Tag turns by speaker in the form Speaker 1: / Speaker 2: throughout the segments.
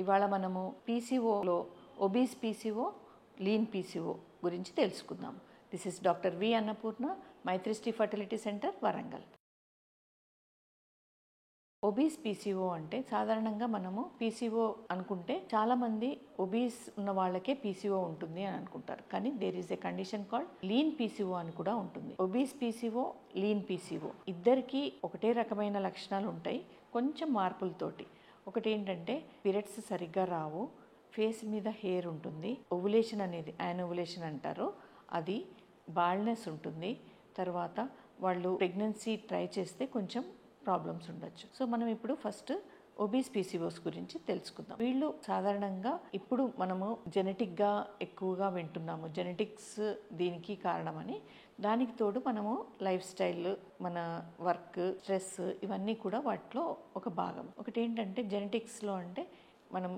Speaker 1: ఇవాళ మనము పీసీఓలో obese PCO, lean PCO గురించి తెలుసుకుందాం. This is doctor V Annapurna, Maitrisri fertility centre, Warangal. Obese PCO అంటే సాధారణంగా మనము పీసీఓ అనుకుంటే చాలామంది ఒబీస్ ఉన్న వాళ్ళకే పీసీఓ ఉంటుంది అని అనుకుంటారు. కానీ there is a condition called lean PCO అని కూడా ఉంటుంది. ఒబీస్ పీసీఓ, లీన్ పీసీఓ ఇద్దరికి ఒకటే రకమైన లక్షణాలు ఉంటాయి, కొంచెం మార్పులతోటి. ఒకటి ఏంటంటే పీరియడ్స్ సరిగ్గా రావు, ఫేస్ మీద హెయిర్ ఉంటుంది, ఓవులేషన్ అనేది యానోవులేషన్ అంటారు, అది బాల్నెస్ ఉంటుంది. తర్వాత వాళ్ళు ప్రెగ్నెన్సీ ట్రై చేస్తే కొంచెం ప్రాబ్లమ్స్ ఉండొచ్చు. సో మనం ఇప్పుడు ఫస్ట్ ఒబీస్ పీసీఓస్ గురించి తెలుసుకుందాం. వీళ్ళు సాధారణంగా ఇప్పుడు మనము జెనెటిక్గా ఎక్కువగా వింటున్నాము, జెనెటిక్స్ దీనికి కారణమని. దానికి తోడు మనము లైఫ్ స్టైల్, మన వర్క్, స్ట్రెస్ ఇవన్నీ కూడా వాటిలో ఒక భాగం. ఒకటి ఏంటంటే జెనెటిక్స్లో అంటే మనం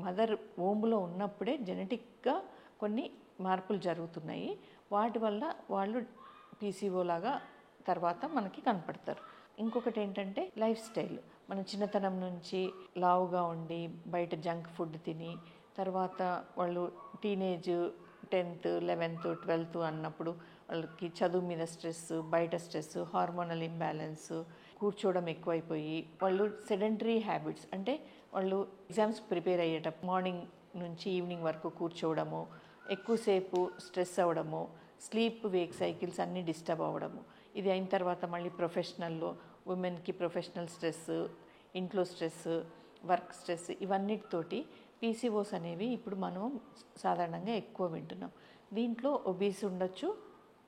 Speaker 1: మదర్ వోమ్లో ఉన్నప్పుడే జెనెటిక్గా కొన్ని మార్పులు జరుగుతున్నాయి, వాటి వల్ల వాళ్ళు పీసీఓ లాగా తర్వాత మనకి కనపడతారు. ఇంకొకటి ఏంటంటే లైఫ్ స్టైల్. మనం చిన్నతనం నుంచి లావుగా ఉండి బయట జంక్ ఫుడ్ తిని తర్వాత వాళ్ళు టీనేజ్ 10th, 11th, 12th అన్నప్పుడు వాళ్ళకి చదువు మీద స్ట్రెస్, బయట స్ట్రెస్, హార్మోనల్ ఇంబ్యాలెన్స్, కూర్చోవడం ఎక్కువైపోయి వాళ్ళు సెడెంటరీ హ్యాబిట్స్, అంటే వాళ్ళు ఎగ్జామ్స్ ప్రిపేర్ అయ్యేటప్పుడు మార్నింగ్ నుంచి ఈవినింగ్ వరకు కూర్చోవడము, ఎక్కువసేపు స్ట్రెస్ అవ్వడము, స్లీప్ వేక్ సైకిల్స్ అన్నీ డిస్టర్బ్ అవ్వడము. ఇది అయిన తర్వాత మళ్ళీ ప్రొఫెషనల్లో ఉమెన్కి ప్రొఫెషనల్ స్ట్రెస్, ఇంట్లో స్ట్రెస్, వర్క్ స్ట్రెస్, ఇవన్నిటితోటి పీసీఓస్ అనేవి ఇప్పుడు మనం సాధారణంగా ఎక్కువ వింటున్నాం. దీంట్లో ఒబీస్ ఉండొచ్చు,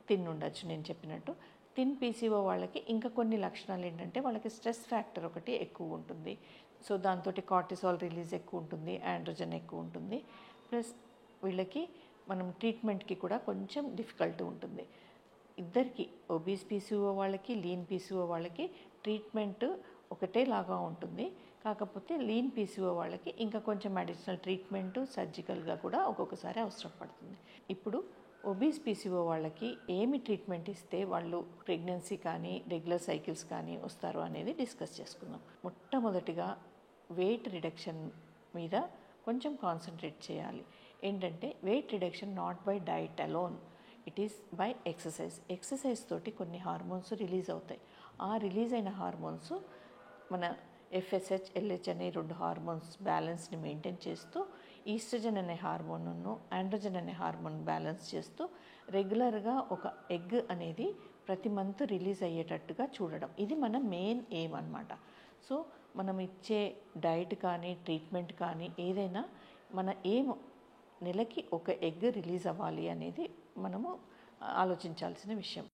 Speaker 1: థిన్ ఉండొచ్చు. నేను చెప్పినట్టు థిన్ పీసీఓ వాళ్ళకి ఇంకా కొన్ని లక్షణాలు ఏంటంటే వాళ్ళకి స్ట్రెస్ ఫ్యాక్టర్ ఒకటి ఎక్కువ ఉంటుంది. సో దాంతో కార్టిసాల్ రిలీజ్ ఎక్కువ ఉంటుంది, ఆండ్రోజన్ ఎక్కువ ఉంటుంది. ప్లస్ వీళ్ళకి మనం ట్రీట్మెంట్కి కూడా కొంచెం డిఫికల్ట్ ఉంటుంది. ఇద్దరికి ఒబీస్ పీసీఓ వాళ్ళకి, లీన్ పీసీఓ వాళ్ళకి ట్రీట్మెంట్ ఒకటేలాగా ఉంటుంది. కాకపోతే లీన్ పీసీఓ వాళ్ళకి ఇంకా కొంచెం అడిషనల్ ట్రీట్మెంట్ సర్జికల్గా కూడా ఒక్కొక్కసారి అవసరం పడుతుంది. ఇప్పుడు ఒబీస్ పీసీఓ వాళ్ళకి ఏమి ట్రీట్మెంట్ ఇస్తే వాళ్ళు ప్రెగ్నెన్సీ కానీ రెగ్యులర్ సైకిల్స్ కానీ వస్తారు అనేది డిస్కస్ చేసుకుందాం. మొట్టమొదటిగా వెయిట్ రిడక్షన్ మీద కొంచెం కాన్సన్ట్రేట్ చేయాలి. ఏంటంటే weight reduction not by diet alone, it is by exercise. Exercise తోటి కొన్ని హార్మోన్స్ రిలీజ్ అవుతాయి. ఆ రిలీజ్ అయిన హార్మోన్స్ మన FSH, LH అనే 2 హార్మోన్స్ బ్యాలెన్స్ని మెయింటైన్ చేస్తూ, ఈస్ట్రోజన్ అనే హార్మోన్ను, ఆండ్రోజన్ అనే హార్మోన్ బ్యాలెన్స్ చేస్తూ రెగ్యులర్గా ఒక ఎగ్ అనేది ప్రతి మంత్ రిలీజ్ అయ్యేటట్టుగా చూడడం. ఇది మన మెయిన్ ఎయిమ్ అన్నమాట. సో మనం ఇచ్చే డైట్ కానీ ట్రీట్మెంట్ కానీ ఏదైనా మన ఎయిమ్ నెలకి ఒక ఎగ్ రిలీజ్ అవ్వాలి అనేది మనము ఆలోచించాల్సిన విషయం.